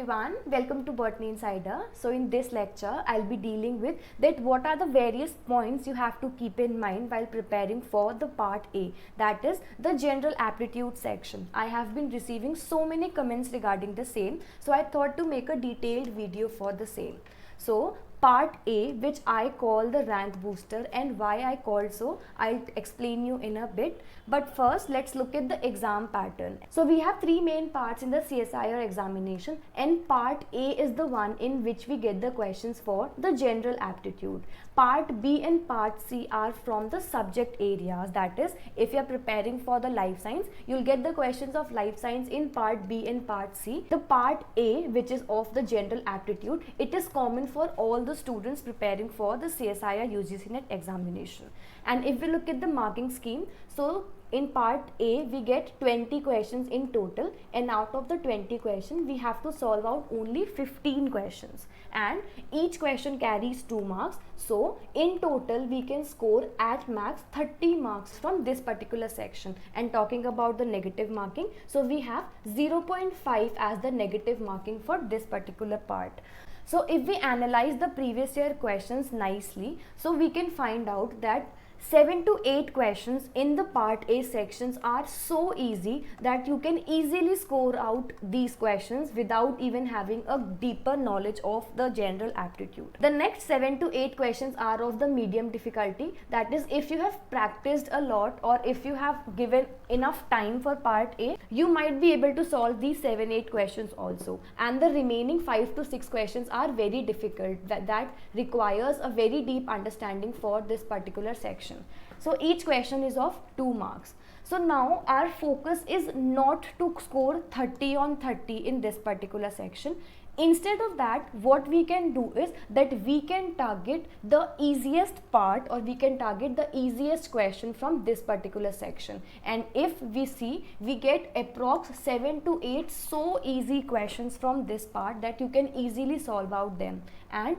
everyone, welcome to Botany Insider. So in this lecture, I'll be dealing with that what are the various points you have to keep in mind while preparing for the part A, that is the general aptitude section. I have been receiving so many comments regarding the same, so I thought to make a detailed video for the same. So part A, which I call the rank booster, and why I called so, I'll explain you in a bit. But first, let's look at the exam pattern. So we have three main parts in the CSIR examination, and part A is the one in which we get the questions for the general aptitude. Part B and part C are from the subject areas, that is, if you are preparing for the life science, you'll get the questions of life science in part B and part C. The part A, which is of the general aptitude, it is common for all the students preparing for the CSIR UGC NET examination. And if we look at the marking scheme, so in part A we get 20 questions in total, and out of the 20 questions we have to solve out only 15 questions, and each question carries 2 marks. So in total we can score at max 30 marks from this particular section. And talking about the negative marking, so we have 0.5 as the negative marking for this particular part. So if we analyze the previous year questions nicely, so we can find out that 7 to 8 questions in the part A sections are so easy that you can easily score out these questions without even having a deeper knowledge of the general aptitude. The next 7 to 8 questions are of the medium difficulty, that is, if you have practiced a lot or if you have given enough time for part A, you might be able to solve these 7-8 questions also. And the remaining 5 to 6 questions are very difficult, that requires a very deep understanding for this particular section. So each question is of 2 marks. So now our focus is not to score 30 on 30 in this particular section. Instead of that, what we can do is that we can target the easiest part, or we can target the easiest question from this particular section. And if we see, we get approx 7 to 8 so easy questions from this part that you can easily solve out them. And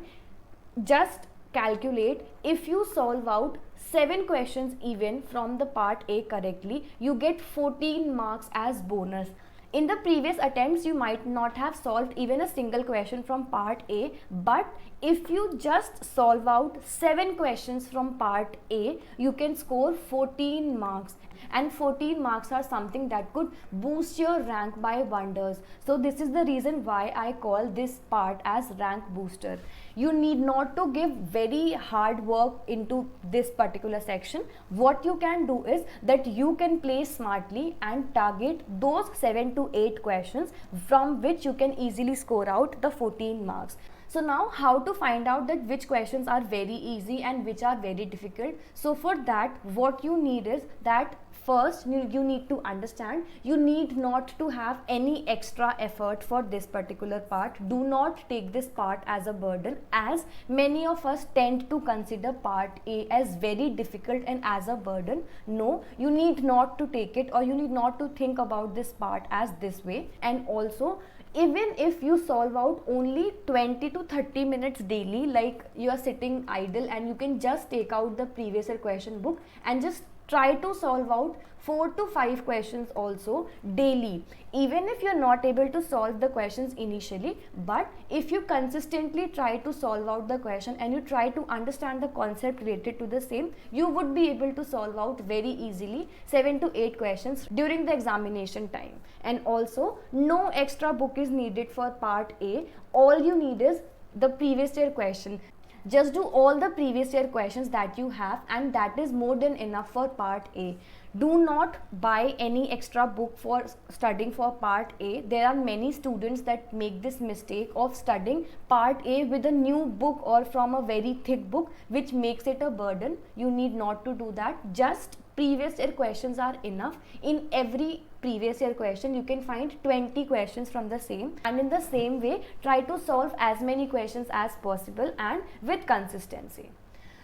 just calculate, if you solve out 7 questions even from the part A correctly, you get 14 marks as bonus. In the previous attempts, you might not have solved even a single question from part A, but if you just solve out 7 questions from part A, you can score 14 marks. And 14 marks are something that could boost your rank by wonders. So this is the reason why I call this part as rank booster. You need not to give very hard work into this particular section. What you can do is that you can play smartly and target those 7 to 8 questions from which you can easily score out the 14 marks. So now, how to find out that which questions are very easy and which are very difficult? So for that, what you need is that first you need to understand, you need not to have any extra effort for this particular part. Do not take this part as a burden, as many of us tend to consider part A as very difficult and as a burden. No, you need not to take it, or you need not to think about this part as this way. And also, even if you solve out only 20 to 30 minutes daily, like you are sitting idle and you can just take out the previous year question book and just try to solve out 4 to 5 questions also daily. Even if you're not able to solve the questions initially, but if you consistently try to solve out the question and you try to understand the concept related to the same, you would be able to solve out very easily 7 to 8 questions during the examination time. And also, no extra book is needed for part A. All you need is the previous year question. Just do all the previous year questions that you have, and that is more than enough for part A. Do not buy any extra book for studying for part A. There are many students that make this mistake of studying part A with a new book or from a very thick book, which makes it a burden. You need not to do that. Just previous year questions are enough. In every previous year question, you can find 20 questions from the same, and in the same way, try to solve as many questions as possible and with consistency.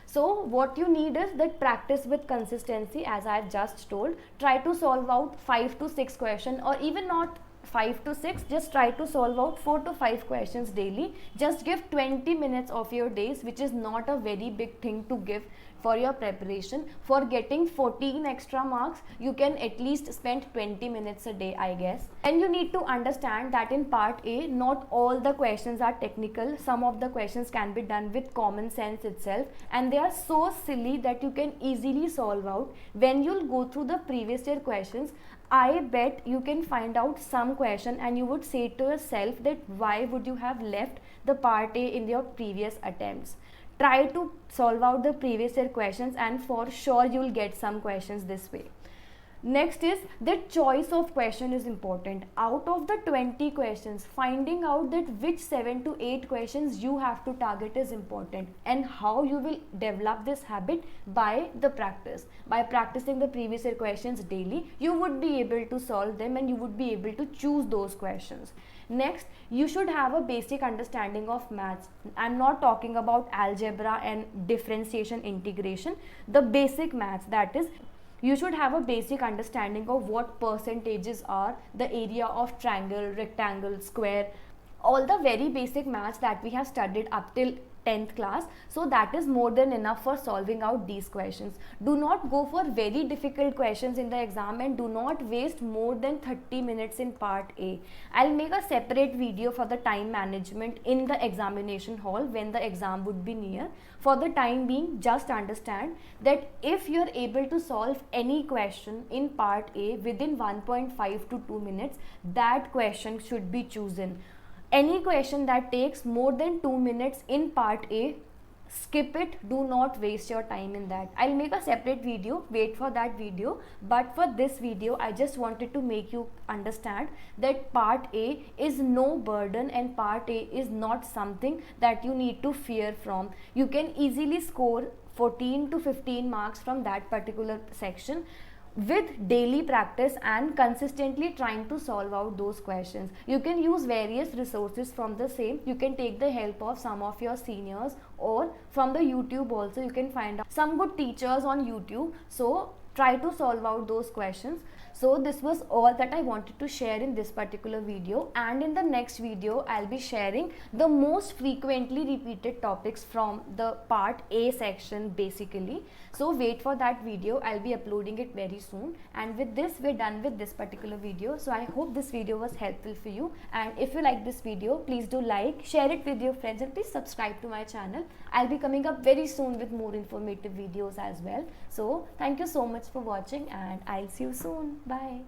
So what you need is that practice with consistency, as I have just told. Try to solve out 5 to 6 questions, or even not 5 to 6, just try to solve out 4 to 5 questions daily. Just give 20 minutes of your days, which is not a very big thing to give for your preparation. For getting 14 extra marks, you can at least spend 20 minutes a day, I guess. And you need to understand that in part A, not all the questions are technical. Some of the questions can be done with common sense itself, and they are so silly that you can easily solve out. When you'll go through the previous year questions, I bet you can find out some question and you would say to yourself that why would you have left the part A in your previous attempts. Try to solve out the previous year questions and for sure you'll get some questions this way. Next is that choice of question is important. Out of the 20 questions, finding out that which 7 to 8 questions you have to target is important, and how you will develop this habit by the practice. By practicing the previous year questions daily, you would be able to solve them and you would be able to choose those questions. Next, you should have a basic understanding of maths. I'm not talking about algebra and differentiation integration. The basic maths, that is, you should have a basic understanding of what percentages are, the area of triangle, rectangle, square, all the very basic maths that we have studied up till 10th class. So that is more than enough for solving out these questions. Do not go for very difficult questions in the exam and do not waste more than 30 minutes in part A. I'll make a separate video for the time management in the examination hall when the exam would be near. For the time being, just understand that if you're able to solve any question in part A within 1.5 to 2 minutes, that question should be chosen. Any question that takes more than 2 minutes in part A, skip it. Do not waste your time in that. I'll make a separate video, wait for that video. But for this video, I just wanted to make you understand that part A is no burden and part A is not something that you need to fear from. You can easily score 14 to 15 marks from that particular section with daily practice and consistently trying to solve out those questions. You can use various resources from the same. You can take the help of some of your seniors, or from the YouTube also you can find out some good teachers on YouTube. So try to solve out those questions. So this was all that I wanted to share in this particular video, and in the next video I'll be sharing the most frequently repeated topics from the part A section basically. So wait for that video. I'll be uploading it very soon. And with this, we're done with this particular video. So I hope this video was helpful for you, and if you like this video, please do like, share it with your friends, and please subscribe to my channel. I'll be coming up very soon with more informative videos as well. So thank you so much for watching, and I'll see you soon. Bye.